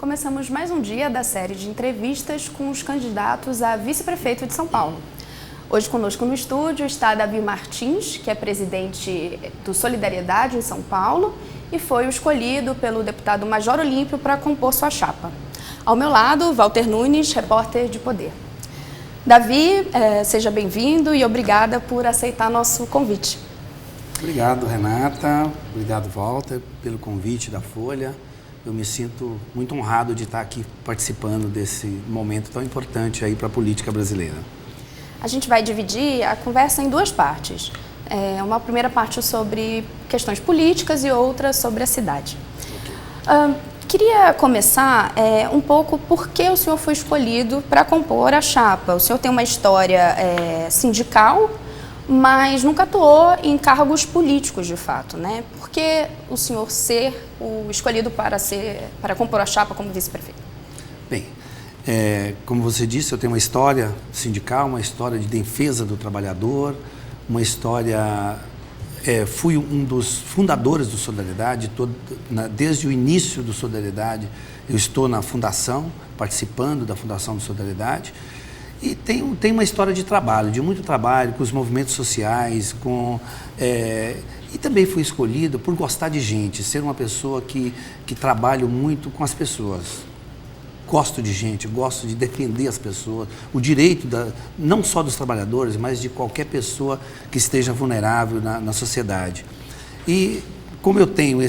começamos mais um dia da série de entrevistas com os candidatos a vice-prefeito de São Paulo. Hoje conosco no estúdio está Davi Martins, que é presidente do Solidariedade em São Paulo e foi o escolhido pelo deputado Major Olímpio para compor sua chapa. Ao meu lado, Walter Nunes, repórter de Poder. Davi, seja bem-vindo e obrigada por aceitar nosso convite. Obrigado, Renata. Obrigado, Walter, pelo convite da Folha. Eu me sinto muito honrado de estar aqui participando desse momento tão importante aí para a política brasileira. A gente vai dividir a conversa em duas partes. Uma primeira parte sobre questões políticas e outra sobre a cidade. Queria começar um pouco por que o senhor foi escolhido para compor a chapa. O senhor tem uma história sindical, mas nunca atuou em cargos políticos, de fato, né? Por que o senhor ser o escolhido para compor a chapa como vice-prefeito? Bem, como você disse, eu tenho uma história sindical, uma história de defesa do trabalhador, uma história... fui um dos fundadores do Solidariedade, desde o início do Solidariedade, eu estou na fundação, participando da fundação do Solidariedade, e tem uma história de trabalho, de muito trabalho com os movimentos sociais, e também fui escolhido por gostar de gente, ser uma pessoa que trabalho muito com as pessoas. Gosto de gente, gosto de defender as pessoas, o direito não só dos trabalhadores, mas de qualquer pessoa que esteja vulnerável na sociedade. E como eu tenho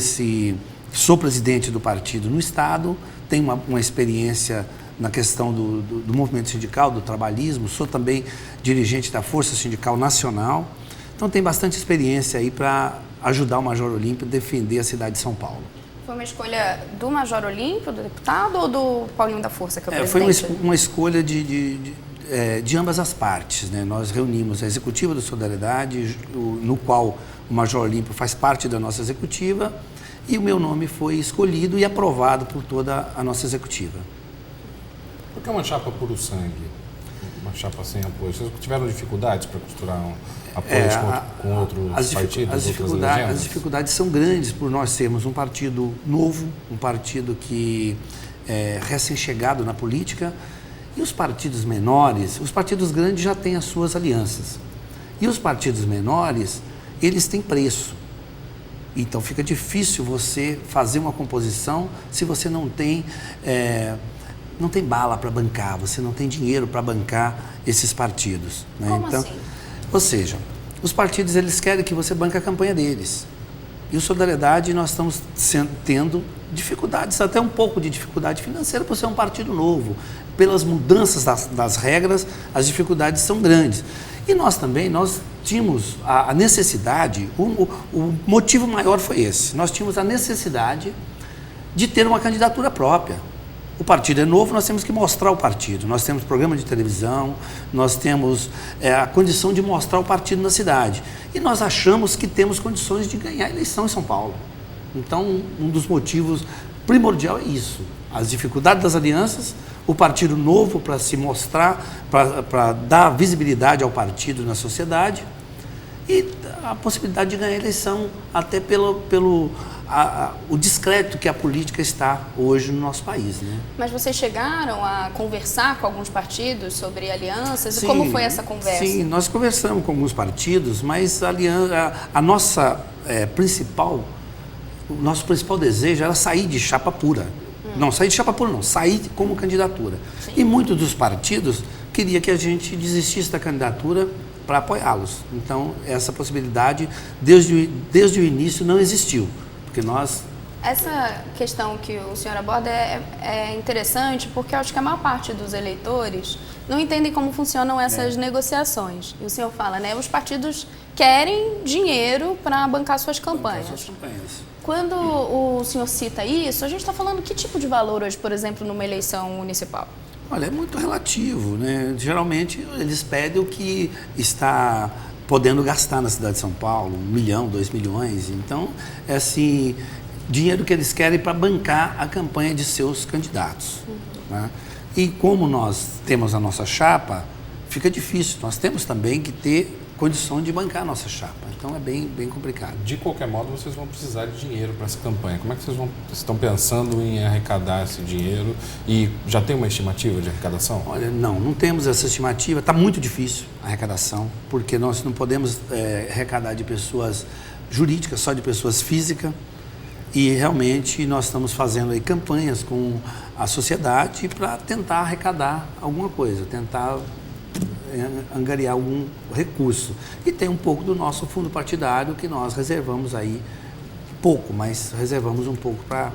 sou presidente do partido no Estado, tenho uma experiência na questão do movimento sindical, do trabalhismo, sou também dirigente da Força Sindical Nacional, então tenho bastante experiência aí para ajudar o Major Olímpio a defender a cidade de São Paulo. Foi uma escolha do Major Olímpio, do deputado, ou do Paulinho da Força, que é o presidente? Foi uma escolha de ambas as partes, né? Nós reunimos a executiva do Solidariedade, no qual o Major Olímpio faz parte da nossa executiva, e o meu nome foi escolhido e aprovado por toda a nossa executiva. Por que uma chapa puro sangue? Uma chapa sem apoio? Vocês tiveram dificuldades para costurar apoios com outros partidos? As dificuldades são grandes por nós sermos um partido novo, um partido que é recém-chegado na política, e os partidos menores, os partidos grandes já têm as suas alianças. E os partidos menores, eles têm preço. Então fica difícil você fazer uma composição se você não tem bala para bancar, você não tem dinheiro para bancar esses partidos. Né? Como assim? Ou seja, os partidos eles querem que você banque a campanha deles. E o Solidariedade nós estamos tendo dificuldades, até um pouco de dificuldade financeira por ser um partido novo. Pelas mudanças das regras, as dificuldades são grandes. E nós tínhamos a necessidade, o motivo maior foi esse, nós tínhamos a necessidade de ter uma candidatura própria. O partido é novo, nós temos que mostrar o partido. Nós temos programa de televisão, nós temos a condição de mostrar o partido na cidade. E nós achamos que temos condições de ganhar a eleição em São Paulo. Então, um dos motivos primordial é isso. As dificuldades das alianças, o partido novo para se mostrar, para dar visibilidade ao partido na sociedade e a possibilidade de ganhar a eleição até o descrédito que a política está hoje no nosso país. Né? Mas vocês chegaram a conversar com alguns partidos sobre alianças? Sim, e como foi essa conversa? Sim, nós conversamos com alguns partidos, mas a nossa o nosso principal desejo era sair de chapa pura. Não, sair de chapa pura não, sair como candidatura. Sim. E muitos dos partidos queriam que a gente desistisse da candidatura para apoiá-los. Então, essa possibilidade, desde o início, não existiu. Porque nós... Essa questão que o senhor aborda é interessante porque eu acho que a maior parte dos eleitores não entendem como funcionam essas negociações. E o senhor fala, né? Os partidos querem dinheiro para bancar suas campanhas. Quando o senhor cita isso, a gente está falando que tipo de valor hoje, por exemplo, numa eleição municipal? Olha, é muito relativo, né? Geralmente eles pedem o que está podendo gastar na cidade de São Paulo, 1 milhão, 2 milhões. Então, é assim, dinheiro que eles querem para bancar a campanha de seus candidatos. Né? E como nós temos a nossa chapa, fica difícil. Nós temos também que ter condição de bancar a nossa chapa. Então é bem complicado. De qualquer modo, vocês vão precisar de dinheiro para essa campanha. Como é que vocês estão pensando em arrecadar esse dinheiro? E já tem uma estimativa de arrecadação? Olha, não temos essa estimativa. Está muito difícil a arrecadação, porque nós não podemos arrecadar de pessoas jurídicas, só de pessoas físicas. E realmente nós estamos fazendo aí campanhas com a sociedade para tentar arrecadar alguma coisa, tentar angariar algum recurso. E tem um pouco do nosso fundo partidário que nós reservamos aí, pouco, mas reservamos um pouco para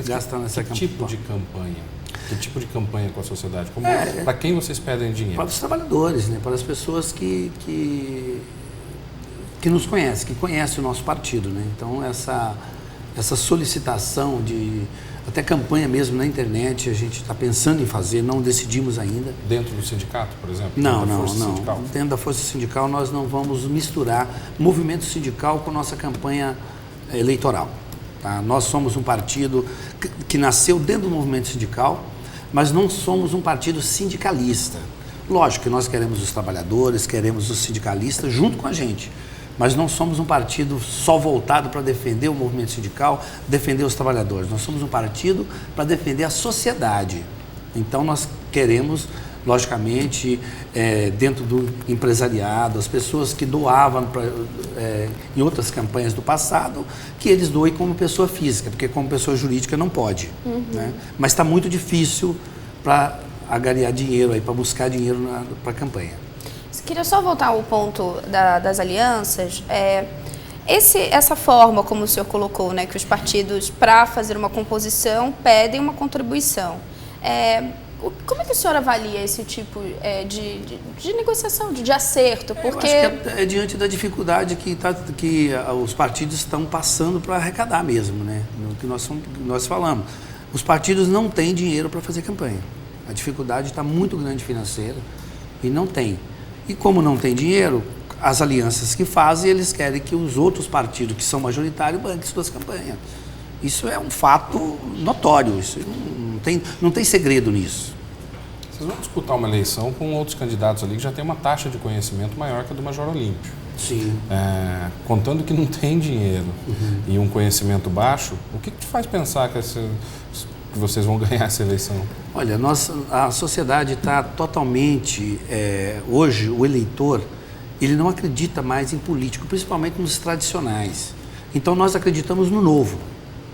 gastar nessa campanha. Que tipo de campanha? Que tipo de campanha com a sociedade? Para quem vocês pedem dinheiro? Para os trabalhadores, né? Para as pessoas que nos conhecem, que conhecem o nosso partido, né? Então essa solicitação de até campanha mesmo na internet, a gente está pensando em fazer, não decidimos ainda. Dentro do sindicato, por exemplo? Não. Dentro da força sindical nós não vamos misturar movimento sindical com nossa campanha eleitoral. Tá? Nós somos um partido que nasceu dentro do movimento sindical, mas não somos um partido sindicalista. Lógico que nós queremos os trabalhadores, queremos os sindicalistas junto com a gente. Mas não somos um partido só voltado para defender o movimento sindical, defender os trabalhadores. Nós somos um partido para defender a sociedade. Então nós queremos, logicamente, dentro do empresariado, as pessoas que doavam em outras campanhas do passado, que eles doem como pessoa física, porque como pessoa jurídica não pode. Né? Mas está muito difícil para angariar dinheiro, para buscar dinheiro para a campanha. Queria só voltar ao ponto das alianças. Essa forma, como o senhor colocou, né, que os partidos, para fazer uma composição, pedem uma contribuição. Como é que o senhor avalia esse tipo de negociação, de acerto? Porque... Eu acho que é diante da dificuldade que os partidos estão passando para arrecadar mesmo, né? No que nós falamos. Os partidos não têm dinheiro para fazer campanha. A dificuldade está muito grande financeira e não tem. E como não tem dinheiro, as alianças que fazem, eles querem que os outros partidos que são majoritários banquem suas campanhas. Isso é um fato notório, isso não tem segredo nisso. Vocês vão disputar uma eleição com outros candidatos ali que já tem uma taxa de conhecimento maior que a do Major Olímpio. Sim. Contando que não tem dinheiro e um conhecimento baixo, o que te faz pensar que vocês vão ganhar essa eleição? Olha, a sociedade está totalmente... hoje, o eleitor, ele não acredita mais em político, principalmente nos tradicionais. Então, nós acreditamos no novo.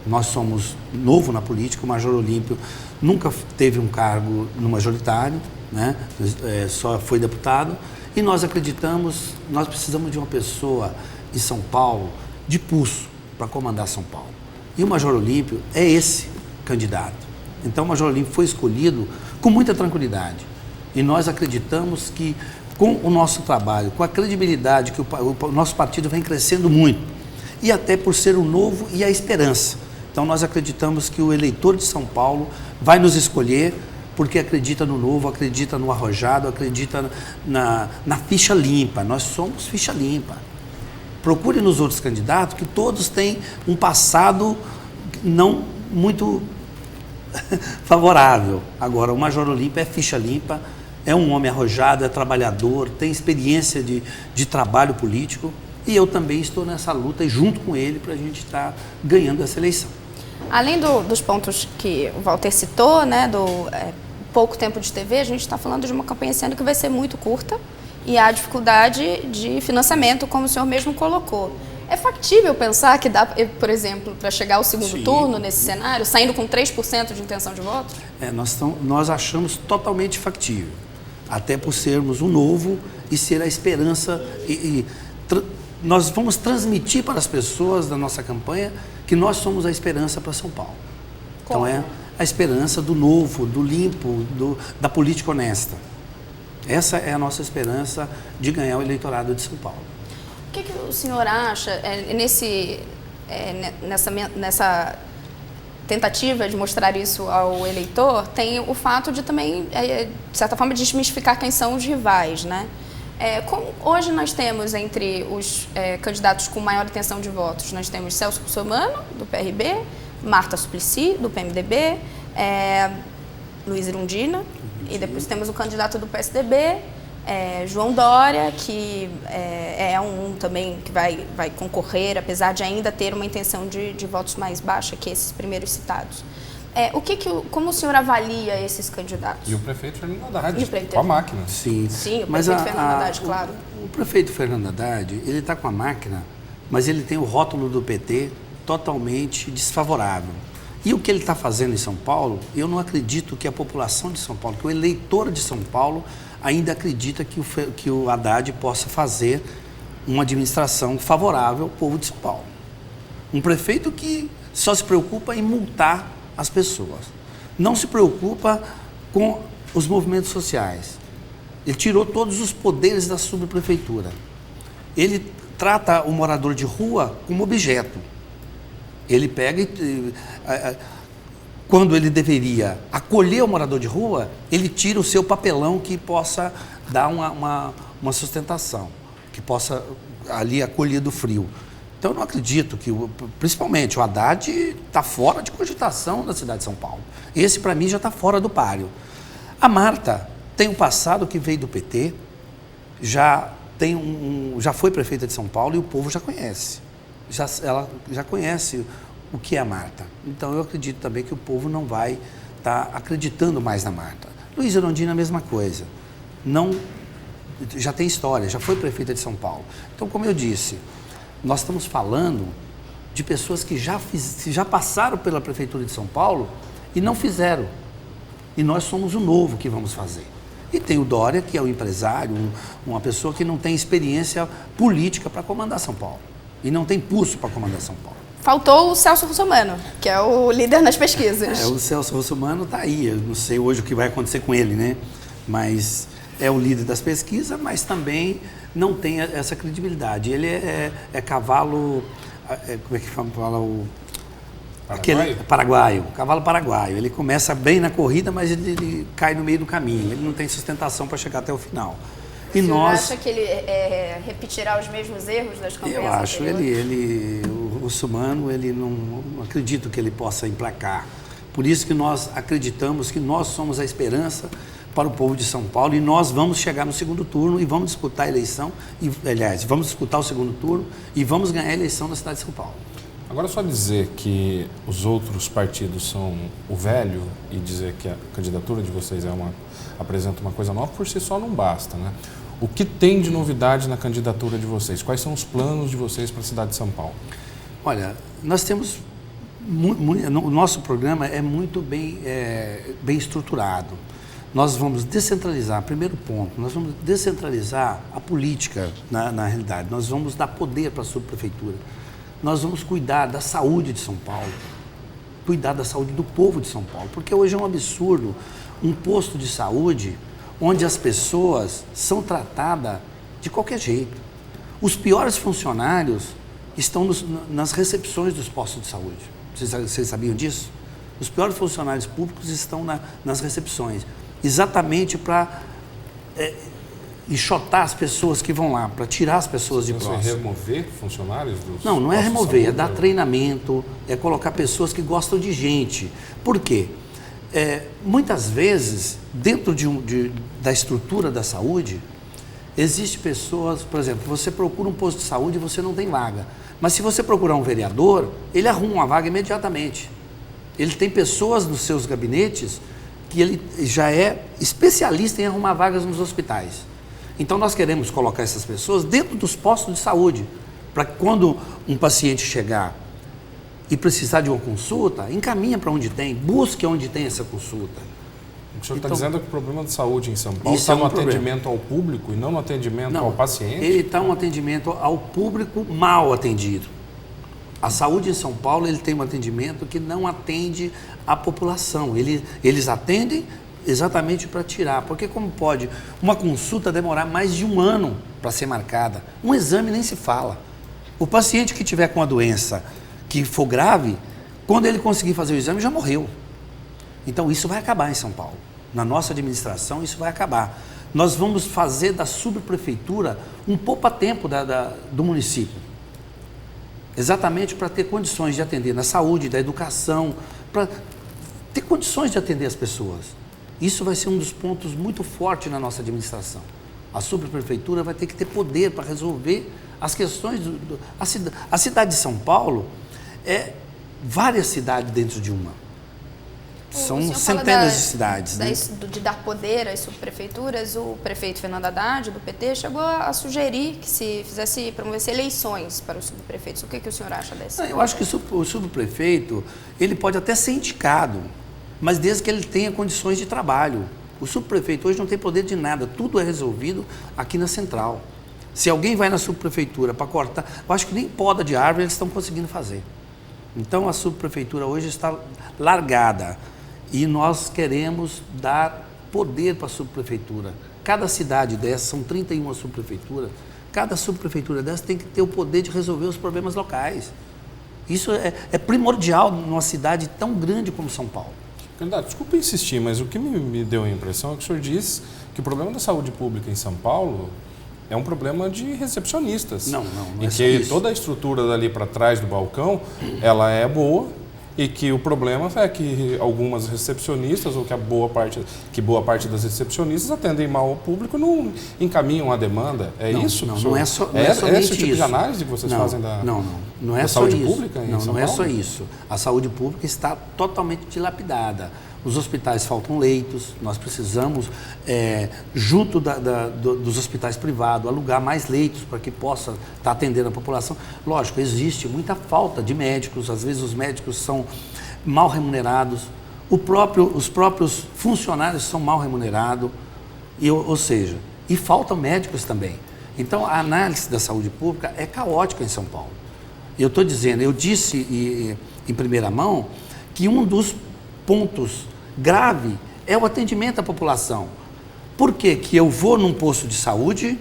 Nós somos novo na política, o Major Olímpio nunca teve um cargo no majoritário, né? Só foi deputado. E nós precisamos de uma pessoa em São Paulo, de pulso, para comandar São Paulo. E o Major Olímpio é esse candidato. Então o Major Olímpio foi escolhido com muita tranquilidade. E nós acreditamos que com o nosso trabalho, com a credibilidade que o nosso partido vem crescendo muito, e até por ser o novo e a esperança. Então nós acreditamos que o eleitor de São Paulo vai nos escolher porque acredita no novo, acredita no arrojado, acredita na ficha limpa. Nós somos ficha limpa. Procure nos outros candidatos que todos têm um passado não muito favorável. Agora, o Major Olímpio é ficha limpa, é um homem arrojado, é trabalhador, tem experiência de trabalho político e eu também estou nessa luta junto com ele para a gente estar ganhando essa eleição. Além dos pontos que o Walter citou, né, do pouco tempo de TV, a gente está falando de uma campanha esse ano que vai ser muito curta e há dificuldade de financiamento, como o senhor mesmo colocou. É factível pensar que dá, por exemplo, para chegar ao segundo turno nesse cenário, saindo com 3% de intenção de voto? Nós achamos totalmente factível, até por sermos o novo e ser a esperança. Nós vamos transmitir para as pessoas da nossa campanha que nós somos a esperança para São Paulo. Como? Então é a esperança do novo, do limpo, da política honesta. Essa é a nossa esperança de ganhar o eleitorado de São Paulo. O que o senhor acha nessa tentativa de mostrar isso ao eleitor? Tem o fato de também, de certa forma, desmistificar quem são os rivais, né? Hoje nós temos entre os candidatos com maior intenção de votos, nós temos Celso Russomano, do PRB, Marta Suplicy, do PMDB, Luiz Erundina, e depois temos o candidato do PSDB, João Dória, que é um também que vai concorrer, apesar de ainda ter uma intenção de votos mais baixa que esses primeiros citados. Como o senhor avalia esses candidatos? E o prefeito Fernando Haddad, com a máquina. Sim, o prefeito Fernando Haddad, claro. O prefeito Fernando Haddad, ele está com a máquina, mas ele tem o rótulo do PT totalmente desfavorável. E o que ele está fazendo em São Paulo, eu não acredito que a população de São Paulo, que o eleitor de São Paulo ainda acredita que o Haddad possa fazer uma administração favorável ao povo de São Paulo. Um prefeito que só se preocupa em multar as pessoas. Não se preocupa com os movimentos sociais. Ele tirou todos os poderes da subprefeitura. Ele trata o morador de rua como objeto. Ele pega e... Quando ele deveria acolher o morador de rua, ele tira o seu papelão que possa dar uma sustentação, que possa ali acolher do frio. Então, eu não acredito que, principalmente, o Haddad está fora de cogitação da cidade de São Paulo. Esse, para mim, já está fora do páreo. A Marta tem um passado que veio do PT, já foi prefeita de São Paulo e o povo já conhece. Ela já conhece o que é a Marta. Então, eu acredito também que o povo não vai estar acreditando mais na Marta. Luiz Erundina, a mesma coisa. Já tem história, já foi prefeita de São Paulo. Então, como eu disse, nós estamos falando de pessoas que já passaram pela Prefeitura de São Paulo e não fizeram. E nós somos o novo que vamos fazer. E tem o Dória, que é o empresário, uma pessoa que não tem experiência política para comandar São Paulo. E não tem pulso para comandar São Paulo. Faltou o Celso Russomano, que é o líder nas pesquisas. O Celso Russomano está aí. Eu não sei hoje o que vai acontecer com ele, né? Mas é o líder das pesquisas, mas também não tem essa credibilidade. Ele é cavalo... como é que fala o... Paraguaio, cavalo paraguaio. Ele começa bem na corrida, mas ele cai no meio do caminho. Ele não tem sustentação para chegar até o final. E você acha que ele repetirá os mesmos erros das campanhas Eu acho. O Russomano, ele não acredito que ele possa emplacar. Por isso que nós acreditamos que nós somos a esperança para o povo de São Paulo e nós vamos chegar no segundo turno e vamos disputar a eleição, vamos disputar o segundo turno e vamos ganhar a eleição na cidade de São Paulo. Agora, só dizer que os outros partidos são o velho e dizer que a candidatura de vocês apresenta uma coisa nova, por si só não basta, né? O que tem de novidade na candidatura de vocês? Quais são os planos de vocês para a cidade de São Paulo? Olha, nós temos... o nosso programa é muito bem estruturado. Nós vamos descentralizar, primeiro ponto, nós vamos descentralizar a política na realidade. Nós vamos dar poder para a subprefeitura. Nós vamos cuidar da saúde de São Paulo, cuidar da saúde do povo de São Paulo, porque hoje é um absurdo um posto de saúde onde as pessoas são tratadas de qualquer jeito. Os piores funcionários estão nas recepções dos postos de saúde. Vocês sabiam disso? Os piores funcionários públicos estão nas recepções, exatamente para enxotar as pessoas que vão lá, para tirar as pessoas de próximo. Você remover funcionários dos Não é remover, é dar treinamento, é colocar pessoas que gostam de gente. Por quê? Muitas vezes, dentro da estrutura da saúde, existem pessoas, por exemplo, você procura um posto de saúde e você não tem vaga. Mas se você procurar um vereador, ele arruma uma vaga imediatamente. Ele tem pessoas nos seus gabinetes que ele já é especialista em arrumar vagas nos hospitais. Então, nós queremos colocar essas pessoas dentro dos postos de saúde, para que quando um paciente chegar e precisar de uma consulta, encaminha para onde tem, busque onde tem essa consulta. O senhor está dizendo que o problema de saúde em São Paulo está no atendimento ao público e não no atendimento ao paciente? Ele está um atendimento ao público mal atendido. A saúde em São Paulo, ele tem um atendimento que não atende a população. Eles atendem exatamente para tirar. Porque como pode uma consulta demorar mais de 1 ano para ser marcada? Um exame nem se fala. O paciente que tiver com a doença que for grave, quando ele conseguir fazer o exame, já morreu. Então, isso vai acabar em São Paulo. Na nossa administração, isso vai acabar. Nós vamos fazer da subprefeitura um poupa-tempo do município. Exatamente para ter condições de atender na saúde, da educação, para ter condições de atender as pessoas. Isso vai ser um dos pontos muito fortes na nossa administração. A subprefeitura vai ter que ter poder para resolver as questões. A cidade de São Paulo é várias cidades dentro de uma. São centenas de cidades. Né? De dar poder às subprefeituras, o prefeito Fernando Haddad, do PT, chegou a sugerir que se promovesse eleições para os subprefeitos. O que o senhor acha dessa? Eu acho que o subprefeito, ele pode até ser indicado, mas desde que ele tenha condições de trabalho. O subprefeito hoje não tem poder de nada, tudo é resolvido aqui na central. Se alguém vai na subprefeitura para cortar, eu acho que nem poda de árvore eles estão conseguindo fazer. Então a subprefeitura hoje está largada. E nós queremos dar poder para a subprefeitura. Cada cidade dessa, são 31 subprefeituras, cada subprefeitura dessa tem que ter o poder de resolver os problemas locais. Isso é primordial numa cidade tão grande como São Paulo. Candidato, desculpa insistir, mas o que me deu a impressão é que o senhor diz que o problema da saúde pública em São Paulo é um problema de recepcionistas. Não é só isso. E que toda a estrutura dali para trás do balcão, ela é boa. E que o problema é que algumas recepcionistas, ou que boa parte das recepcionistas atendem mal ao público e não encaminham a demanda. Isso? Não é somente esse tipo de análise que vocês fazem da saúde pública em São Paulo? Não é só isso. A saúde pública está totalmente dilapidada. Os hospitais faltam leitos, nós precisamos, junto dos hospitais privados, alugar mais leitos para que possa estar atendendo a população. Lógico, existe muita falta de médicos, às vezes os médicos são mal remunerados, os próprios funcionários são mal remunerados, ou seja, e faltam médicos também. Então, a análise da saúde pública é caótica em São Paulo. Eu disse em primeira mão que um dos pontos grave é o atendimento à população. Por que que eu vou num posto de saúde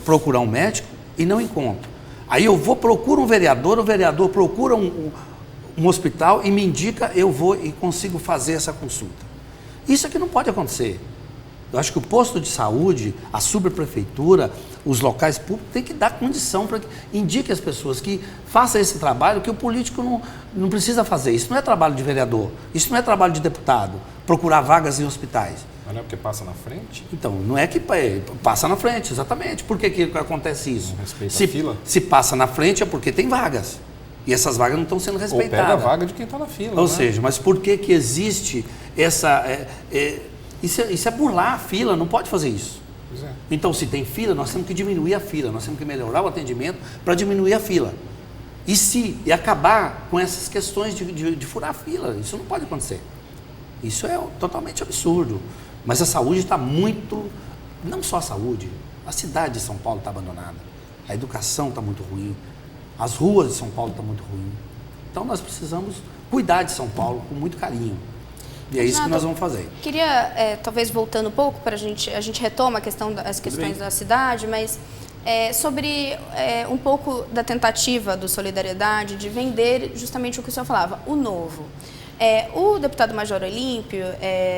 procurar um médico e não encontro? Aí eu procuro um vereador, o vereador procura um hospital e me indica, eu vou e consigo fazer essa consulta. Isso aqui não pode acontecer. Eu acho que o posto de saúde, a subprefeitura, os locais públicos têm que dar condição para que indique as pessoas que façam esse trabalho que o político não precisa fazer. Isso não é trabalho de vereador, isso não é trabalho de deputado, procurar vagas em hospitais. Mas não é porque passa na frente? Então, não é que passa na frente, exatamente. Por que acontece isso? Respeita a fila? Se passa na frente é porque tem vagas. E essas vagas não estão sendo respeitadas. Ou pega a vaga de quem está na fila. Ou seja, mas por que existe essa... Isso é burlar a fila, não pode fazer isso. Então, se tem fila, nós temos que diminuir a fila, nós temos que melhorar o atendimento para diminuir a fila. E acabar com essas questões de furar a fila. Isso não pode acontecer. Isso é totalmente absurdo. Mas a saúde está muito... Não só a saúde, a cidade de São Paulo está abandonada. A educação está muito ruim. As ruas de São Paulo estão muito ruins. Então, nós precisamos cuidar de São Paulo com muito carinho. E é isso que nós vamos fazer. Queria, talvez voltando um pouco, para a gente retoma as questões da cidade, mas sobre um pouco da tentativa do Solidariedade de vender justamente o que o senhor falava, o novo. O deputado Major Olímpio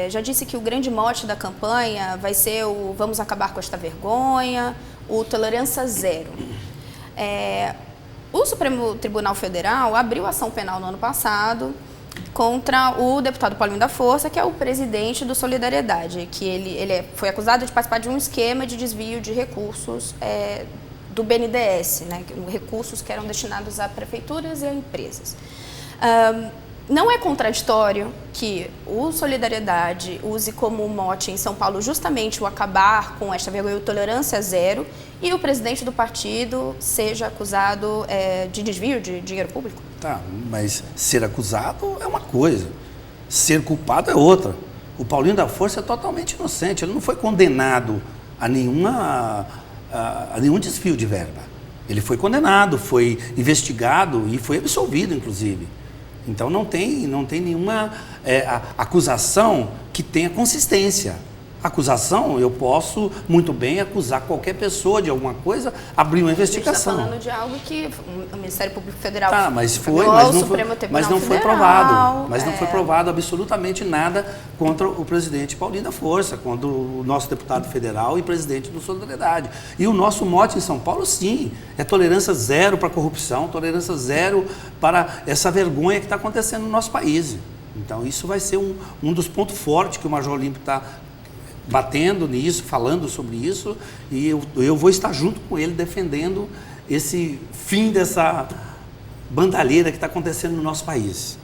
já disse que o grande mote da campanha vai ser o vamos acabar com esta vergonha, o tolerância zero. O Supremo Tribunal Federal abriu ação penal no ano passado contra o deputado Paulinho da Força, que é o presidente do Solidariedade, que ele foi acusado de participar de um esquema de desvio de recursos do BNDES, né, recursos que eram destinados a prefeituras e a empresas. Não é contraditório que o Solidariedade use como mote em São Paulo justamente o acabar com esta vergonha, o tolerância zero, e o presidente do partido seja acusado de desvio de dinheiro público? Tá, mas ser acusado é uma coisa, ser culpado é outra. O Paulinho da Força é totalmente inocente, ele não foi condenado a nenhum desvio de verba. Ele foi condenado, foi investigado e foi absolvido, inclusive. Então não tem nenhuma acusação que tenha consistência. Acusação, eu posso muito bem acusar qualquer pessoa de alguma coisa, abrir uma investigação. A gente está falando de algo que o Ministério Público Federal... Tá, mas não foi provado. Mas não foi provado absolutamente nada contra o presidente Paulinho da Força, contra o nosso deputado federal e presidente do Solidariedade. E o nosso mote em São Paulo, sim, é tolerância zero para a corrupção, tolerância zero para essa vergonha que está acontecendo no nosso país. Então, isso vai ser um dos pontos fortes que o Major Olímpio está batendo nisso, falando sobre isso, e eu vou estar junto com ele defendendo esse fim dessa bandalheira que está acontecendo no nosso país.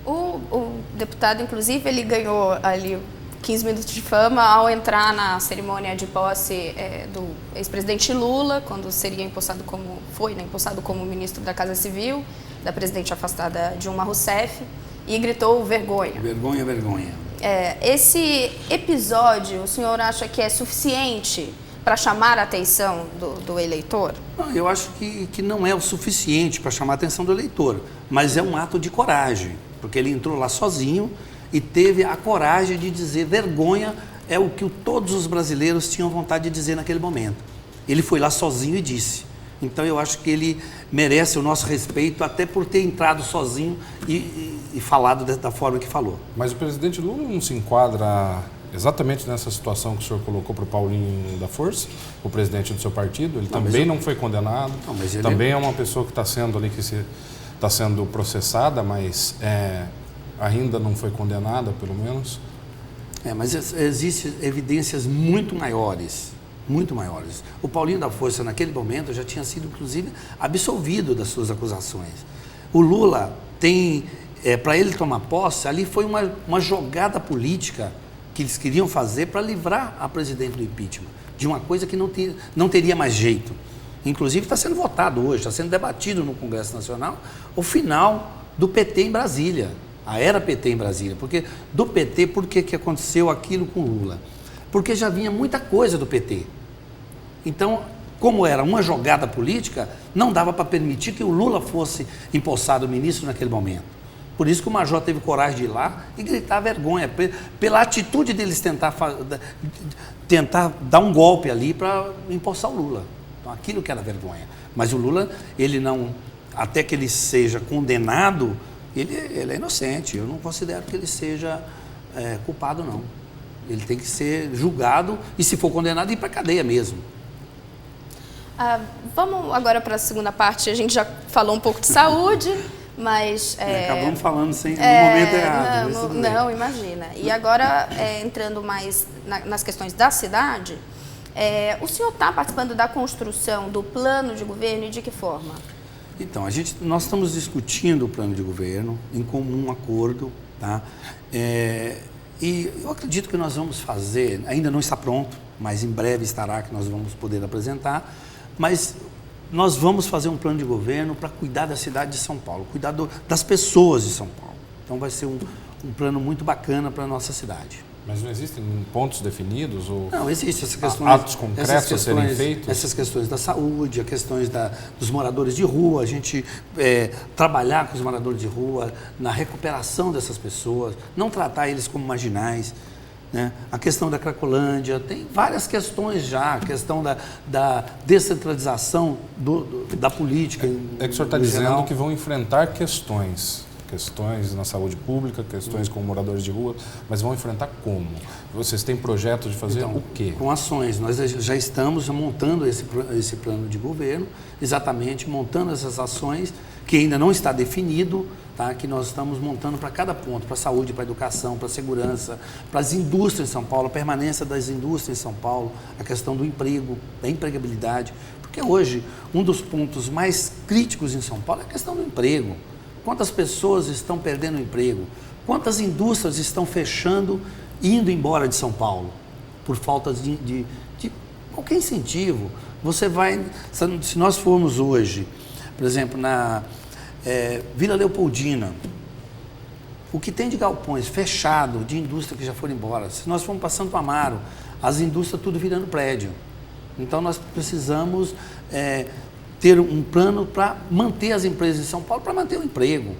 O deputado, inclusive, ele ganhou ali 15 minutos de fama ao entrar na cerimônia de posse do ex-presidente Lula, quando seria empossado como ministro da Casa Civil, da presidente afastada Dilma Rousseff, e gritou vergonha. Vergonha, vergonha. Esse episódio, o senhor acha que é suficiente para chamar a atenção do eleitor? Não, eu acho que não é o suficiente para chamar a atenção do eleitor, mas é um ato de coragem, porque ele entrou lá sozinho e teve a coragem de dizer vergonha é o que todos os brasileiros tinham vontade de dizer naquele momento. Ele foi lá sozinho e disse. Então eu acho que ele merece o nosso respeito até por ter entrado sozinho e falado da forma que falou. Mas o presidente Lula não se enquadra exatamente nessa situação que o senhor colocou para o Paulinho da Força, o presidente do seu partido? Ele também não foi condenado, também é uma pessoa que está sendo ali, está sendo processada, mas ainda não foi condenada, pelo menos. Mas existem evidências muito maiores. Muito maiores. O Paulinho da Força, naquele momento, já tinha sido, inclusive, absolvido das suas acusações. O Lula tem, para ele tomar posse, ali foi uma jogada política que eles queriam fazer para livrar a presidente do impeachment, de uma coisa que não teria mais jeito. Inclusive, está sendo votado hoje, está sendo debatido no Congresso Nacional, o final do PT em Brasília, a era PT em Brasília. Porque do PT, por que aconteceu aquilo com o Lula? Porque já vinha muita coisa do PT. Então, como era uma jogada política, não dava para permitir que o Lula fosse empossado ministro naquele momento. Por isso que o Major teve coragem de ir lá e gritar vergonha, pela atitude deles tentar dar um golpe ali para empossar o Lula. Então, aquilo que era vergonha. Mas o Lula, ele não, até que ele seja condenado, ele é inocente. Eu não considero que ele seja culpado, não. Ele tem que ser julgado e, se for condenado, ir para a cadeia mesmo. Vamos agora para a segunda parte. A gente já falou um pouco de saúde, mas... acabamos falando no momento errado. Não, imagina. E agora, entrando mais nas questões da cidade, o senhor está participando da construção do plano de governo e de que forma? Então, nós estamos discutindo o plano de governo em comum acordo, tá? E eu acredito que nós vamos fazer, ainda não está pronto, mas em breve estará, que nós vamos poder apresentar, mas nós vamos fazer um plano de governo para cuidar da cidade de São Paulo, cuidar das pessoas de São Paulo. Então vai ser um plano muito bacana para a nossa cidade. Mas não existem pontos definidos? Não, existem essas questões. Atos concretos a serem feitos? Essas questões da saúde, as questões dos moradores de rua, a gente trabalhar com os moradores de rua, na recuperação dessas pessoas, não tratar eles como marginais. Né? A questão da Cracolândia, tem várias questões já, a questão da descentralização da política. Que o senhor está dizendo que vão enfrentar questões na saúde pública, questões com moradores de rua, mas vão enfrentar como? Vocês têm projeto de fazer o quê? Com ações. Nós já estamos montando esse plano de governo, exatamente montando essas ações, que ainda não está definido, tá? Que nós estamos montando para cada ponto, para a saúde, para a educação, para a segurança, para as indústrias em São Paulo, a permanência das indústrias em São Paulo, a questão do emprego, da empregabilidade. Porque hoje, um dos pontos mais críticos em São Paulo é a questão do emprego. Quantas pessoas estão perdendo o emprego? Quantas indústrias estão fechando e indo embora de São Paulo? Por falta de qualquer incentivo. Se nós formos hoje, por exemplo, na Vila Leopoldina, o que tem de galpões fechado, de indústria que já foram embora. Se nós formos para Santo Amaro, as indústrias tudo virando prédio. Então nós precisamos ter um plano para manter as empresas em São Paulo, para manter o emprego.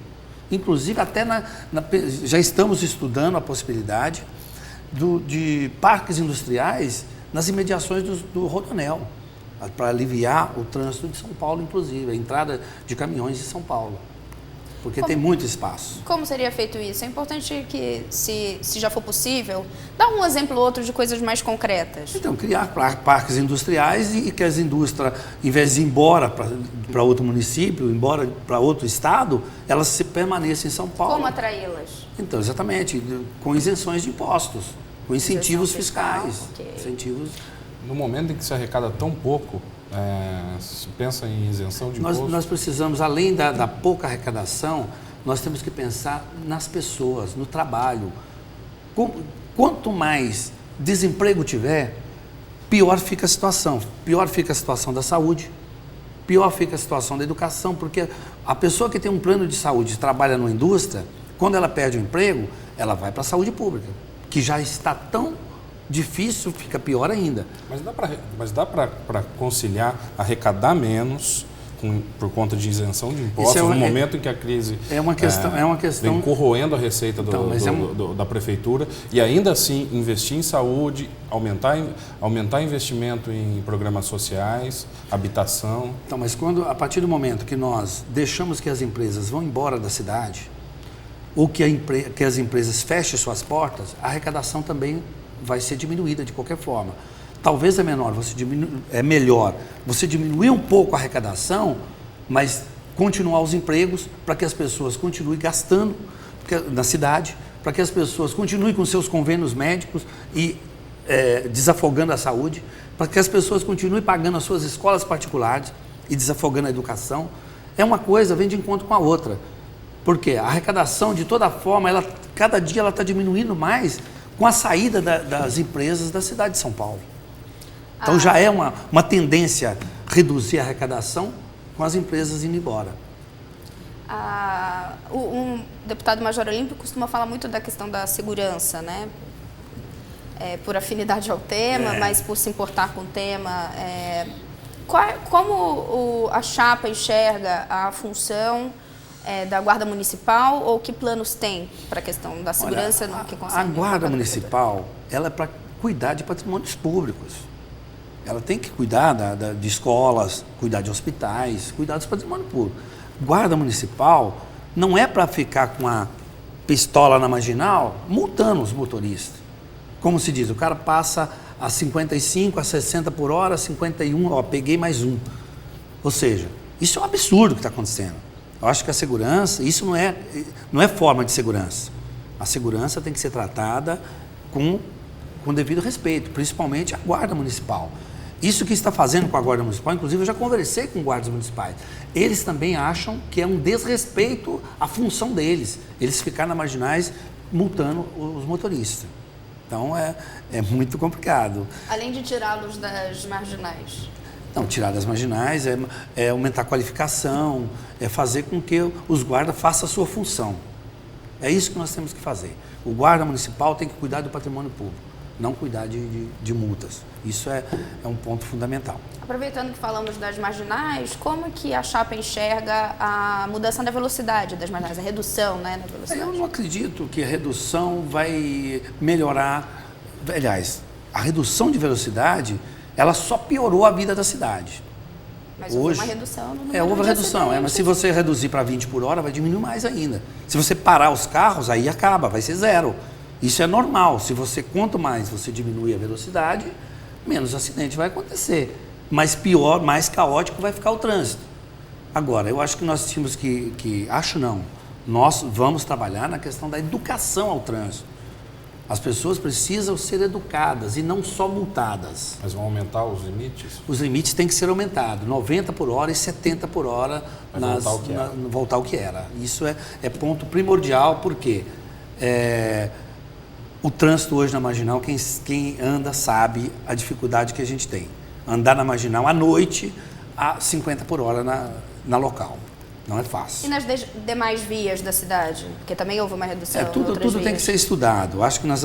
Inclusive, até já estamos estudando a possibilidade de parques industriais nas imediações do Rodoanel, para aliviar o trânsito de São Paulo, inclusive, a entrada de caminhões em São Paulo, porque tem muito espaço. Como seria feito isso? É importante que, se já for possível, dá um exemplo ou outro de coisas mais concretas. Então, criar parques industriais e que as indústrias, em vez de ir embora para outro município, embora para outro estado, elas permaneçam em São Paulo. Como atraí-las? Então, exatamente, com isenções de impostos. com incentivos fiscal, fiscais. okay. Incentivos. No momento em que se arrecada tão pouco, se pensa em isenção de imposto? Nós precisamos, além da pouca arrecadação, nós temos que pensar nas pessoas, no trabalho. Quanto mais desemprego tiver, pior fica a situação. Pior fica a situação da saúde, pior fica a situação da educação, porque a pessoa que tem um plano de saúde e trabalha numa indústria, quando ela perde o emprego, ela vai para a saúde pública, que já está tão difícil, fica pior ainda. Mas dá para conciliar, arrecadar menos por conta de isenção de impostos no momento em que a crise é uma questão vem corroendo a receita da prefeitura e ainda assim investir em saúde, aumentar investimento em programas sociais, habitação. Então, mas a partir do momento que nós deixamos que as empresas vão embora da cidade ou que as empresas fechem suas portas, a arrecadação também vai ser diminuída de qualquer forma. Talvez é melhor você diminuir um pouco a arrecadação, mas continuar os empregos para que as pessoas continuem gastando na cidade, para que as pessoas continuem com seus convênios médicos e desafogando a saúde, para que as pessoas continuem pagando as suas escolas particulares e desafogando a educação. É uma coisa, vem de encontro com a outra. Porque a arrecadação, de toda forma, cada dia ela está diminuindo mais com a saída das empresas da cidade de São Paulo. Então já é uma tendência reduzir a arrecadação com as empresas indo embora. Um deputado Major Olímpio costuma falar muito da questão da segurança, né? Por afinidade ao tema, mas por se importar com o tema. Como a chapa enxerga a função da Guarda Municipal ou que planos tem para a questão da segurança? A Guarda Municipal ela é para cuidar de patrimônios públicos. Ela tem que cuidar de escolas, cuidar de hospitais, cuidar dos patrimônios públicos. Guarda Municipal não é para ficar com a pistola na marginal multando os motoristas. Como se diz, o cara passa a 55, a 60 por hora, 51, peguei mais um. Ou seja, isso é um absurdo que está acontecendo. Eu acho que a segurança, isso não é forma de segurança. A segurança tem que ser tratada com devido respeito, principalmente a Guarda Municipal. Isso que está fazendo com a Guarda Municipal, inclusive eu já conversei com guardas municipais, eles também acham que é um desrespeito à função deles, eles ficarem na marginais multando os motoristas. Então é muito complicado. Além de tirá-los das marginais? Não, tirar das marginais é aumentar a qualificação, é fazer com que os guardas façam a sua função. É isso que nós temos que fazer. O guarda municipal tem que cuidar do patrimônio público, não cuidar de multas. Isso é um ponto fundamental. Aproveitando que falamos das marginais, como que a chapa enxerga a mudança da velocidade das marginais, a redução, né, da velocidade? Eu não acredito que a redução vai melhorar. Aliás, a redução de velocidade, ela só piorou a vida da cidade. Mas houve uma redução no número houve de redução, mas se você reduzir para 20 por hora, vai diminuir mais ainda. Se você parar os carros, aí acaba, vai ser zero. Isso é normal. Se você, quanto mais você diminuir a velocidade, menos acidente vai acontecer. Mas pior, mais caótico vai ficar o trânsito. Agora, eu acho que nós tínhamos nós vamos trabalhar na questão da educação ao trânsito. As pessoas precisam ser educadas e não só multadas. Mas vão aumentar os limites? Os limites têm que ser aumentados, 90 por hora e 70 por hora, voltar ao que era. Isso é ponto primordial, porque o trânsito hoje na Marginal, quem anda sabe a dificuldade que a gente tem. Andar na Marginal à noite a 50 por hora na local. Não é fácil. E nas demais vias da cidade? Porque também houve uma redução. Tudo tem que ser estudado. Acho que nas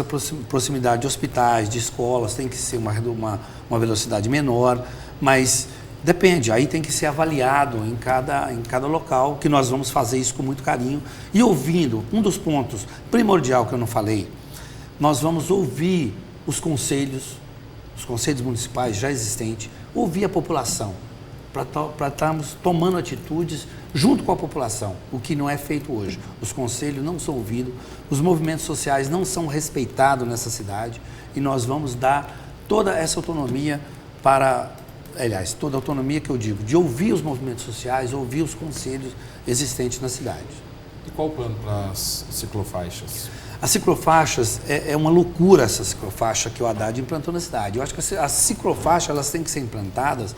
proximidades de hospitais, de escolas, tem que ser uma velocidade menor, mas depende, aí tem que ser avaliado em cada local, que nós vamos fazer isso com muito carinho. E ouvindo, um dos pontos primordial que eu não falei, nós vamos ouvir os conselhos municipais já existentes, ouvir a população, para estarmos tomando atitudes junto com a população, o que não é feito hoje. Os conselhos não são ouvidos, os movimentos sociais não são respeitados nessa cidade e nós vamos dar toda essa autonomia toda a autonomia que eu digo, de ouvir os movimentos sociais, ouvir os conselhos existentes na cidade. E qual o plano para as ciclofaixas? as ciclofaixas, é uma loucura essa ciclofaixa que o Haddad implantou na cidade. Eu acho que as ciclofaixas elas têm que ser implantadas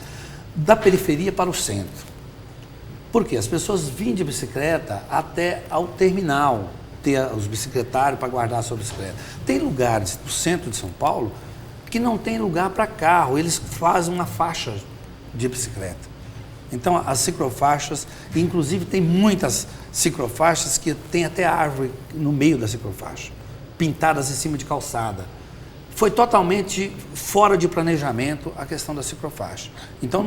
da periferia para o centro. Por quê? As pessoas vêm de bicicleta até ao terminal, ter os bicicletários para guardar a sua bicicleta. Tem lugares no centro de São Paulo que não tem lugar para carro, eles fazem uma faixa de bicicleta. Então, as ciclofaixas, inclusive tem muitas ciclofaixas que tem até árvore no meio da ciclofaixa, pintadas em cima de calçada. Foi totalmente fora de planejamento a questão da ciclofaixa. Então,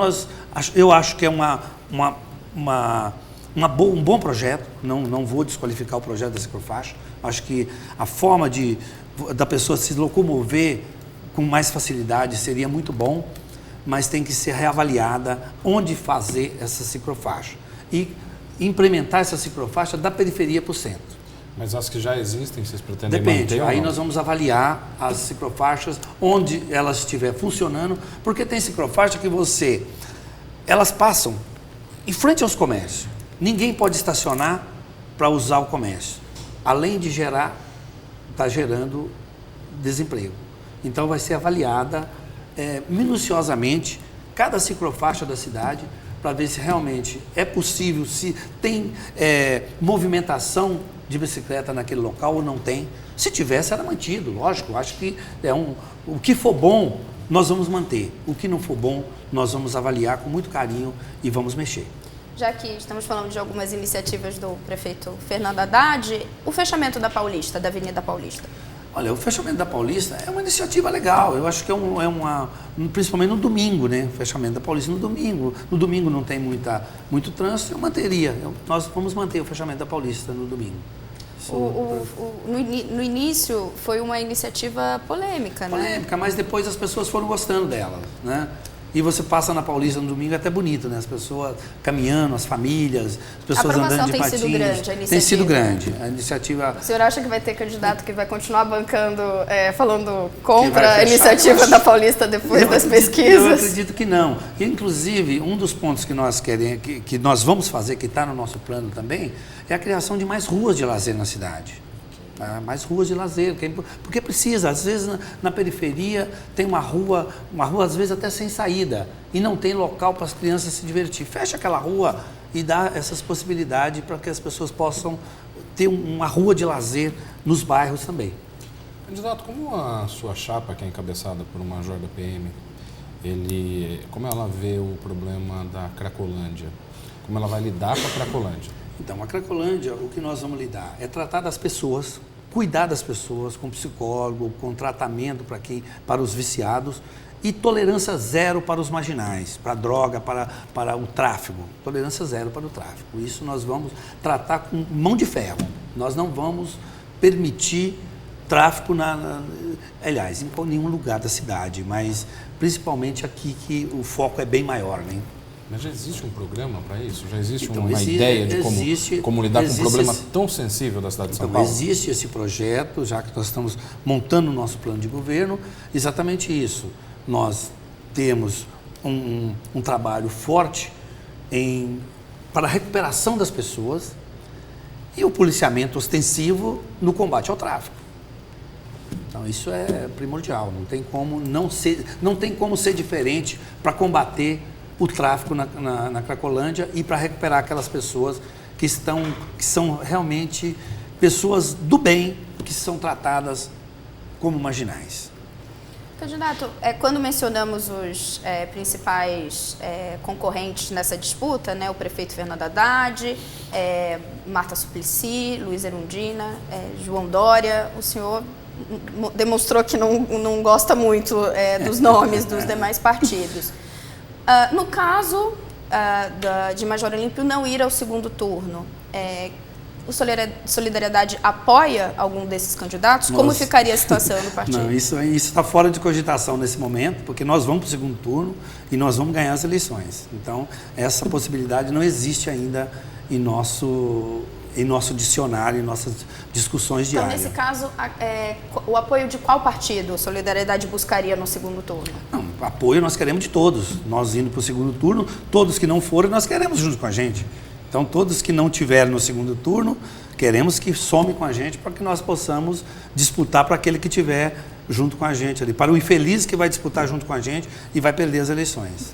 eu acho que é um bom projeto, não vou desqualificar o projeto da ciclofaixa. Acho que a forma da pessoa se locomover com mais facilidade seria muito bom, mas tem que ser reavaliada onde fazer essa ciclofaixa e implementar essa ciclofaixa da periferia para o centro. Mas as que já existem, vocês pretendem manter? Depende, aí nós vamos avaliar as ciclofaixas onde elas estiver funcionando, porque tem ciclofaixa que elas passam em frente aos comércios. Ninguém pode estacionar para usar o comércio, além de está gerando desemprego. Então vai ser avaliada minuciosamente cada ciclofaixa da cidade para ver se realmente é possível, se tem movimentação de bicicleta naquele local ou não tem. Se tivesse, era mantido, lógico. Acho que o que for bom, nós vamos manter. O que não for bom, nós vamos avaliar com muito carinho e vamos mexer. Já que estamos falando de algumas iniciativas do prefeito Fernando Haddad, o fechamento da Paulista, da Avenida Paulista. Olha, o fechamento da Paulista é uma iniciativa legal. Eu acho que principalmente no domingo, né? O fechamento da Paulista no domingo. No domingo não tem muito trânsito, eu manteria. Nós vamos manter o fechamento da Paulista no domingo. No início foi uma iniciativa polêmica, né? Polêmica, mas depois as pessoas foram gostando dela, né? E você passa na Paulista no domingo, é até bonito, né? As pessoas caminhando, as famílias, as pessoas andando de patins. A promoção tem sido grande, a iniciativa. Tem sido grande. A iniciativa... O senhor acha que vai ter candidato que vai continuar bancando, falando contra a iniciativa da Paulista depois das pesquisas? Eu acredito que não. Inclusive, um dos pontos que nós queremos, que nós vamos fazer, que está no nosso plano também, é a criação de mais ruas de lazer na cidade. Mais ruas de lazer, porque precisa, às vezes na periferia tem uma rua às vezes até sem saída e não tem local para as crianças se divertir. Fecha aquela rua e dá essas possibilidades para que as pessoas possam ter uma rua de lazer nos bairros também. Candidato, como a sua chapa, que é encabeçada por um major da PM, como ela vê o problema da Cracolândia? Como ela vai lidar com a Cracolândia? Então, a Cracolândia, o que nós vamos lidar é tratar das pessoas, cuidar das pessoas com psicólogo, com tratamento para os viciados e tolerância zero para os marginais, para a droga, para o tráfico. Tolerância zero para o tráfico. Isso nós vamos tratar com mão de ferro. Nós não vamos permitir tráfico, aliás, em nenhum lugar da cidade, mas principalmente aqui que o foco é bem maior, né? Mas já existe um programa para isso? Já existe uma ideia de como lidar com um problema tão sensível da cidade de São Paulo? Existe esse projeto, já que nós estamos montando o nosso plano de governo, exatamente isso. Nós temos um trabalho forte para a recuperação das pessoas e o policiamento ostensivo no combate ao tráfico. Então, isso é primordial, não tem como ser diferente para combater o tráfico na Cracolândia e para recuperar aquelas pessoas que são realmente pessoas do bem, que são tratadas como marginais. Candidato, quando mencionamos os principais concorrentes nessa disputa, né, o prefeito Fernando Haddad, Marta Suplicy, Luiz Erundina, João Dória, o senhor demonstrou que não gosta muito dos nomes dos demais partidos. No caso de Major Olímpio não ir ao segundo turno, o Solidariedade apoia algum desses candidatos? Como ficaria a situação no partido? Não, isso está fora de cogitação nesse momento, porque nós vamos para o segundo turno e nós vamos ganhar as eleições. Então, essa possibilidade não existe ainda em nosso dicionário, em nossas discussões diárias. Então, nesse caso, o apoio de qual partido a Solidariedade buscaria no segundo turno? Não, apoio nós queremos de todos. Nós indo para o segundo turno, todos que não forem, nós queremos junto com a gente. Então, todos que não tiveram no segundo turno, queremos que some com a gente para que nós possamos disputar para aquele que tiver junto com a gente ali. Para o infeliz que vai disputar junto com a gente e vai perder as eleições.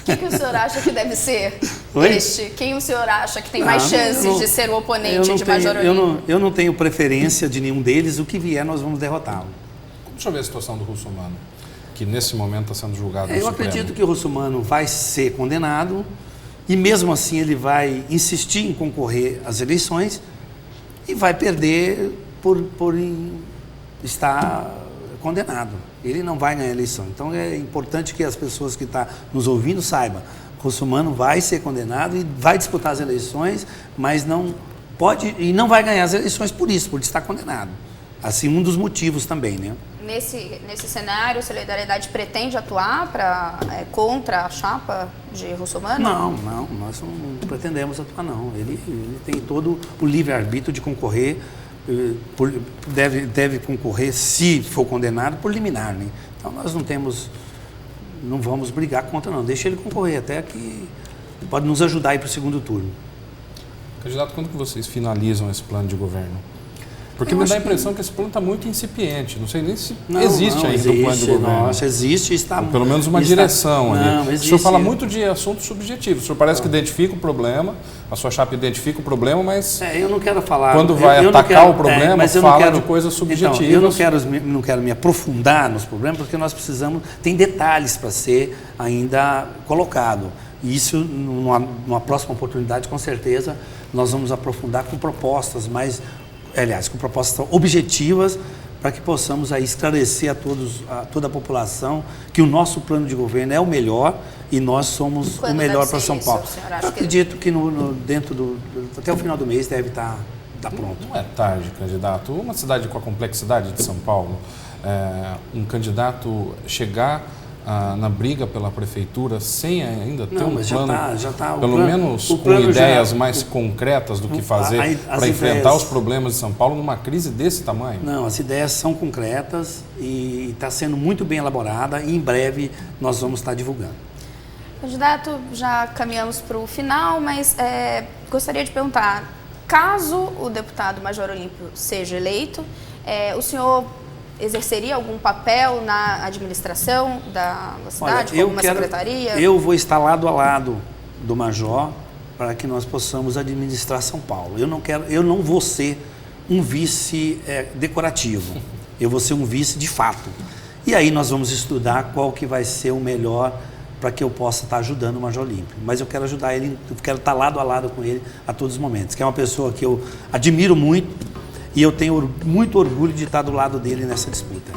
Quem que o senhor acha que deve ser Oi? Quem o senhor acha que tem mais chances de ser o oponente de Major Olímpio? Eu não tenho preferência de nenhum deles. O que vier, nós vamos derrotá-lo. Como o senhor vê a situação do Russomano, que nesse momento está sendo julgado no Eu Supremo? acredito que o Russomano vai ser condenado e mesmo assim ele vai insistir em concorrer às eleições e vai perder por estar condenado. Ele não vai ganhar a eleição. Então é importante que as pessoas que estão nos ouvindo saibam. O Russomano vai ser condenado e vai disputar as eleições, mas não pode e não vai ganhar as eleições por isso, por estar condenado. Assim, um dos motivos também, né? Nesse cenário, Solidariedade pretende atuar contra a chapa de Russomano? Não, nós não pretendemos atuar, não. Ele tem todo o livre-arbítrio de concorrer, deve concorrer, se for condenado, por liminar, né? Então, nós não vamos brigar contra, não. Deixa ele concorrer, até que pode nos ajudar a ir para o segundo turno. Candidato, quando que vocês finalizam esse plano de governo? Porque me dá a impressão que esse plano está muito incipiente. Não sei nem se existe ainda o plano de governo. Nossa, existe, está... Pelo menos uma direção ali. Não, existe. O senhor fala muito de assuntos subjetivos. O senhor parece que identifica o problema, a sua chapa identifica o problema, mas... eu não quero falar... Quando vai atacar o problema, fala de coisas subjetivas. Então, eu não quero me aprofundar nos problemas, porque nós precisamos... Tem detalhes para ser ainda colocado. E isso, numa próxima oportunidade, com certeza, nós vamos aprofundar com propostas mais... Aliás, com propostas objetivas para que possamos aí esclarecer a toda a população que o nosso plano de governo é o melhor e nós somos o melhor para São Paulo. Eu acredito que até o final do mês deve estar pronto. Não é tarde, candidato. Uma cidade com a complexidade de São Paulo, um candidato chegar na briga pela prefeitura sem ainda ter um plano, pelo menos com ideias mais concretas do que fazer para enfrentar os problemas de São Paulo numa crise desse tamanho? Não, as ideias são concretas e está sendo muito bem elaborada e em breve nós vamos estar divulgando. Candidato, já caminhamos para o final, mas gostaria de perguntar, caso o deputado Major Olímpio seja eleito, o senhor exerceria algum papel na administração da cidade, com alguma secretaria? Eu vou estar lado a lado do Major para que nós possamos administrar São Paulo. Eu não vou ser um vice decorativo, eu vou ser um vice de fato. E aí nós vamos estudar qual que vai ser o melhor para que eu possa estar ajudando o Major Olímpio. Mas eu quero ajudar ele, eu quero estar lado a lado com ele a todos os momentos, que é uma pessoa que eu admiro muito, e eu tenho muito orgulho de estar do lado dele nessa disputa.